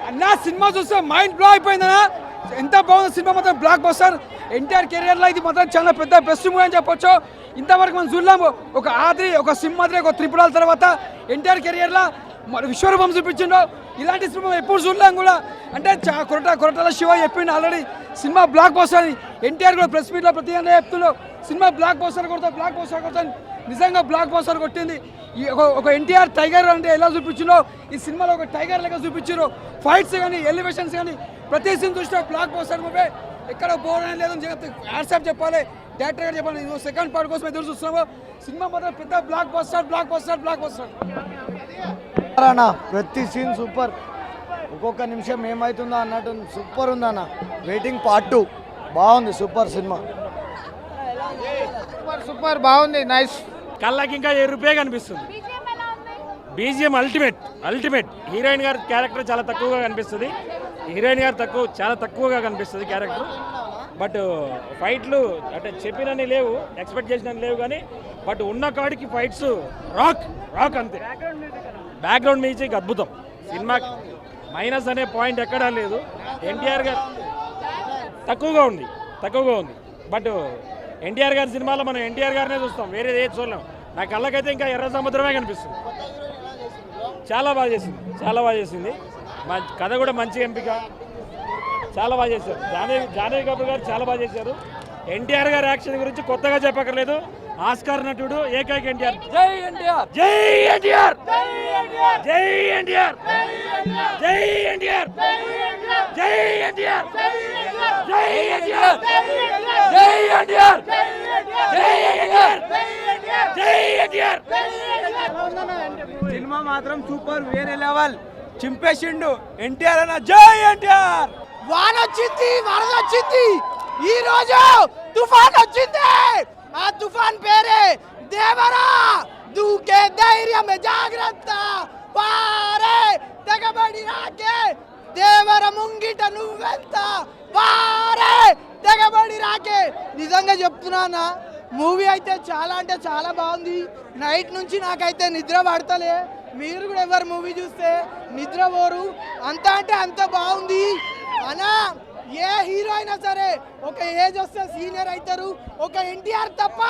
అన్నా సినిమా చూస్తే mind blow అయిపోయిందన్నా. ఎంత బాగుంది సినిమా, మాత్రం బ్లాక్ బస్టర్. ఎన్టీఆర్ కెరియర్లో ఇది మాత్రం చాలా పెద్ద బెస్ట్ మూవీ అని చెప్పొచ్చు. ఇంతవరకు మనం చూడలేము. ఒక ఆద్రి, ఒక సింహాద్రి, ఒక త్రిపురాల తర్వాత ఎన్టీఆర్ కెరియర్లో విశ్వరూపం చూపించిండు. ఇలాంటి సినిమా ఎప్పుడు చూడలేం కూడా. అంటే కొరటాల శివ చెప్పిండు ఆల్రెడీ సినిమా బ్లాక్ బస్టర్ అని. ఎన్టీఆర్ కూడా ప్రెస్ మీట్లో ప్రతి చెప్తున్నాడు సినిమా బ్లాక్ బస్టర్ కొడతా. నిజంగా బ్లాక్ బస్టర్ కొట్టింది. ఒక ఎన్టీఆర్ టైగర్ అంటే ఎలా చూపించిందో ఈ సినిమాలో ఒక టైగర్ లెక్క చూపించారు. ఫైట్స్ కానీ, ఎలివేషన్స్ కానీ ప్రతి సీన్ చూసినా బ్లాక్ బస్టర్ మూవీ. ఎక్కడ బోర్ అని లేదని వాట్సాప్ చెప్పాలి, డైరెక్టర్ గారు చెప్పాలి. ఇది సెకండ్ పార్ట్ కోసం ఎదురు చూస్తున్నాము. సినిమా మాత్రం పెద్ద బ్లాక్ బస్టర్. ప్రతి సీన్ సూపర్. ఒక్కొక్క నిమిషం ఏమవుతుందో అన్నట్టు సూపర్ ఉందన్న. వెయిటింగ్ పార్ట్ 2 బాగుంది. సూపర్ సినిమా, సూపర్ బాగుంది. నైస్. కళ్ళకి ఇంకా రూపాయ కనిపిస్తుంది. BGM ultimate. హీరోయిన్ గారి క్యారెక్టర్ చాలా తక్కువగా కనిపిస్తుంది. చాలా తక్కువగా కనిపిస్తుంది క్యారెక్టర్. బట్ ఫైట్లు అంటే చెప్పినని లేవు, ఎక్స్పెక్ట్ చేసినని లేవు. కానీ బట్ ఉన్న కాడికి ఫైట్స్ రాక్ అంతే. బ్యాక్గ్రౌండ్ మ్యూజిక్ అద్భుతం. సినిమా మైనస్ అనే పాయింట్ ఎక్కడా లేదు. ఎన్టీఆర్ గారు తక్కువగా ఉంది. బట్ ఎన్టీఆర్ గారి సినిమాలో మనం ఎన్టీఆర్ గారినే చూస్తాం, వేరే ఏది చూడలేం. నా కళ్ళకైతే ఇంకా ఎర్ర సముద్రమే కనిపిస్తుంది. చాలా బాగా చేసింది. మా కథ కూడా మంచి ఎంపిక. చాలా బాగా చేశారు. జానవి కపూర్ గారు చాలా బాగా చేశారు. ఎన్టీఆర్ గారి యాక్షన్ గురించి కొత్తగా చెప్పక్కర్లేదు. ఆస్కార్ నటుడు ఏకైక ఎన్టీఆర్. జై ఎన్టీఆర్. సినిమా మాత్రం సూపర్, వేరే లెవెల్. చింపేసిండు ఎన్టీఆర్ అన్న. జై ఎన్టీఆర్. వానొచ్చింది, వరదొచ్చింది, ఈ రోజు తుఫాన్ వచ్చింది. ఆ తుఫాన్ పేరే దేవరా. దూకే ధైర్యం జాగ్రత్త, వారే తెగబడి రాకే దేవర ముంగిట నువ్వెంత, వారే తెగబడి రాకే. నిజంగా చెప్తున్నానా, మూవీ అయితే చాలా అంటే చాలా బాగుంది. నైట్ నుంచి నాకైతే నిద్ర పడతలే. మీరు కూడా ఎవరు మూవీ చూస్తే నిద్ర పోరు. అంత అంటే అంత బాగుంది అనా. ఏ హీరో అయినా సరే ఒక ఏజ్ వస్తే సీనియర్ అవుతారు, ఒక ఎన్టీఆర్ తప్ప.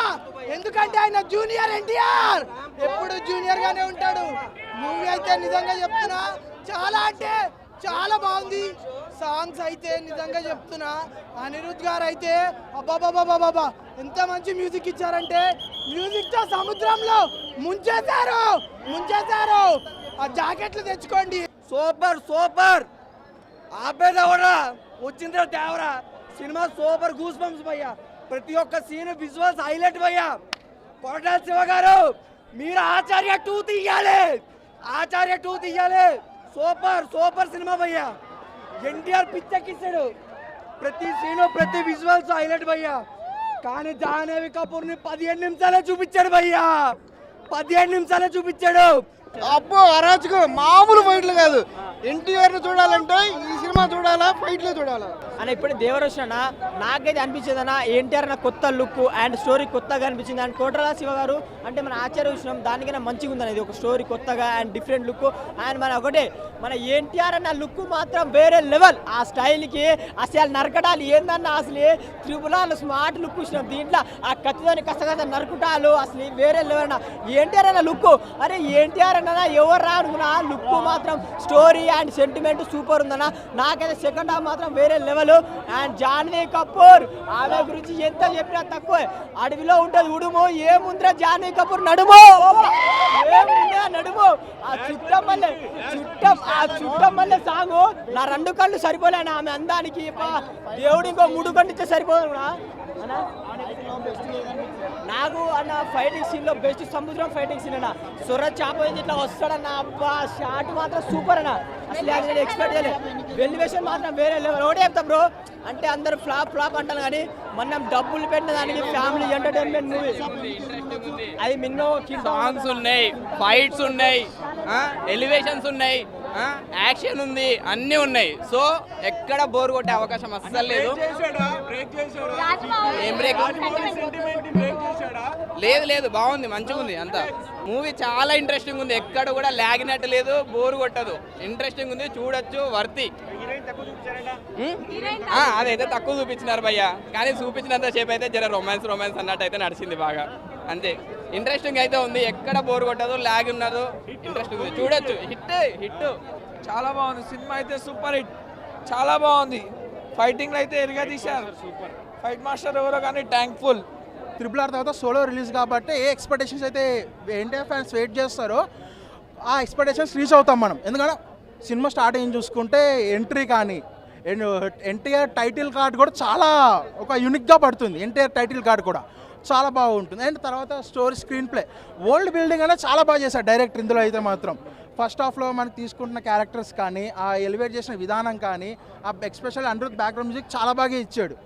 ఎందుకంటే ఆయన జూనియర్ ఎన్టీఆర్, ఎప్పుడు జూనియర్ గానే ఉంటాడు. మూవీ అయితే నిజంగా చెప్తున్నా చాలా అంటే చాలా బాగుంది. సాంగ్స్ అయితే నిజంగా చెప్తున్నా, అనిరుద్ గారు అయితే అబ్బాబాబాబాబా ఎంత మంచి మ్యూజిక్ ఇచ్చారంటే, మ్యూజిక్ తో సముద్రంలో ముంచేశారు. ఆ జాకెట్లు తెచ్చుకోండి. సూపర్. ఆపేదవరా వచ్చిందిరా తేవరా. సినిమా సూపర్, గూస్ బంప్స్ భయ్యా. ప్రతి ఒక్క సీన్ విజువల్స్ హైలైట్ భయ్యా. కొరటాల శివ గారు మీరు ఆచార్య 2 తీయాలి. సూపర్ సినిమా భయ్యా. ఎన్టీఆర్ పిచ్చెక్కిస్తాడు. ప్రతి సీను, ప్రతి విజువల్స్ హైలైట్ భయ్యా. కానీ జాహ్నవి కపూర్ ని 15 నిమిషాలే చూపించాడు భయ్యా. 15 నిమిషాలే చూపించాడు. అబ్బో అరాజకం, మామూలు ఫైట్లు కాదు. ఎన్టీఆర్ ని చూడాలంటే ఈ సినిమా చూడాలా, ఫైట్లు చూడాలా అని. ఇప్పుడు దేవర వచ్చినా నాకైతే అనిపించింది అన్న, ఎన్టీఆర్ నా కొత్త లుక్ అండ్ స్టోరీ కొత్తగా అనిపించింది. అండ్ కోటరాల శివ గారు అంటే మన ఆచార్య విషయం దానికైనా మంచిగా ఉందని. ఇది ఒక స్టోరీ కొత్తగా అండ్ డిఫరెంట్ లుక్. అండ్ మన ఎన్టీఆర్ అన్న లుక్ మాత్రం వేరే లెవెల్. ఆ స్టైల్కి అసలు నరకటాలు ఏందన్న, అసలు త్రిపురాలు స్మార్ట్ లుక్ ఇచ్చినాం. దీంట్లో ఆ కత్తితోని కసగత నరకటాలు అసలు వేరే లెవెల్ అన్న. ఎన్టీఆర్ అన్న లుక్, అరే ఎన్టీఆర్ అన్న ఎవరు రానుకున్నా లుక్ మాత్రం స్టోరీ అండ్ సెంటిమెంట్ సూపర్ ఉందన్న. నాకైతే సెకండ్ హాఫ్ మాత్రం వేరే లెవెల్. అండ్ జాన్వీ కపూర్ ఆమె గురించి ఎంత చెప్పినా తక్కువ. అడవిలో ఉంటుంది ఉడుము, ఏముందిరా జాన్వీ కపూర్ నడుము. ఆ చుట్టం మళ్ళీ సాంగ్ నా 2 కళ్ళు సరిపోలేను ఆమె అందానికి. దేవుడు ఇంకో 3 కళ్ళు ఇస్తే సరిపోదు. నాకు అన్న ఫైటింగ్ సీన్ లో బెస్ట్ సముద్రం ఫైటింగ్ సీన్ అన్న. సొర చేప ఇట్లా వస్తాడన్న, అబ్బా షాట్ మాత్రం సూపర్ అన్న. అసలు అది నేను ఎక్స్పెక్ట్ చేయలేదు. వెల్యువేషన్ మాత్రం వేరే లెవెల్. ఒకటే చెప్తా బ్రో, అంటే అందరు ఫ్లాప్ అంటాను కానీ మనం డబ్బులు పెట్టిన దానికి ఫ్యామిలీ ఎంటర్టైన్మెంట్ మూవీ. అది మిన్నో సాంగ్స్ ఉన్నాయి, ఫైట్స్ ఉన్నాయి, ఎలివేషన్స్ ఉన్నాయి, యాక్షన్ ఉంది, అన్నీ ఉన్నాయి. సో ఎక్కడ బోర్ కొట్టే అవకాశం అస్సలు లేదు. ఏం బ్రేక్ లేదు లేదు, బాగుంది, మంచిగా ఉంది అంతా. మూవీ చాలా ఇంట్రెస్టింగ్ ఉంది, ఎక్కడ కూడా లాగినట్టు లేదు, బోర్ కొట్టదు, ఇంట్రెస్టింగ్ ఉంది, చూడొచ్చు, వర్తి. అదైతే తక్కువ చూపించినారు భయ్య, కానీ చూపించినంత సేపు అయితే జర రొమాన్స్ అన్నట్టు అయితే నడిచింది బాగా, అంతే. ఇంట్రెస్టింగ్ అయితే ఉంది, ఎక్కడ బోర్ కొట్టదు, లాగ్ ఉన్నదు, ఇంట్రెస్టింగ్ ఉంది, చూడొచ్చు. హిట్ చాలా బాగుంది సినిమా అయితే, సూపర్ హిట్, చాలా బాగుంది. ఫైటింగ్లు అయితే ఎరుగా తీశారు, సూపర్. ఫైట్ మాస్టర్ ఎవరో కానీ ట్యాంక్ ఫుల్. RRR తర్వాత సోలో రిలీజ్ కాబట్టి ఏ ఎక్స్పెక్టేషన్స్ అయితే ఎన్టీఆర్ ఫ్యాన్స్ వెయిట్ చేస్తారో ఆ ఎక్స్పెక్టేషన్స్ రీచ్ అవుతాం మనం. ఎందుకంటే సినిమా స్టార్టింగ్ చూసుకుంటే ఎంట్రీ కానీ ఎన్టీఆర్ టైటిల్ కార్డ్ కూడా చాలా ఒక యూనిక్గా పడుతుంది. ఎన్టీఆర్ టైటిల్ కార్డ్ కూడా చాలా బాగుంటుంది. అండ్ తర్వాత story, screen play, world building అనేది చాలా బాగా చేశారు డైరెక్టర్ ఇందులో అయితే మాత్రం. ఫస్ట్ హాఫ్లో మనకి తీసుకుంటున్న క్యారెక్టర్స్ కానీ, ఆ ఎలివేట్ చేసిన విధానం కానీ, ఆ ఎక్స్పెషల్ అనిరుద్ బ్యాక్గ్రౌండ్ మ్యూజిక్ చాలా బాగా ఇచ్చాడు.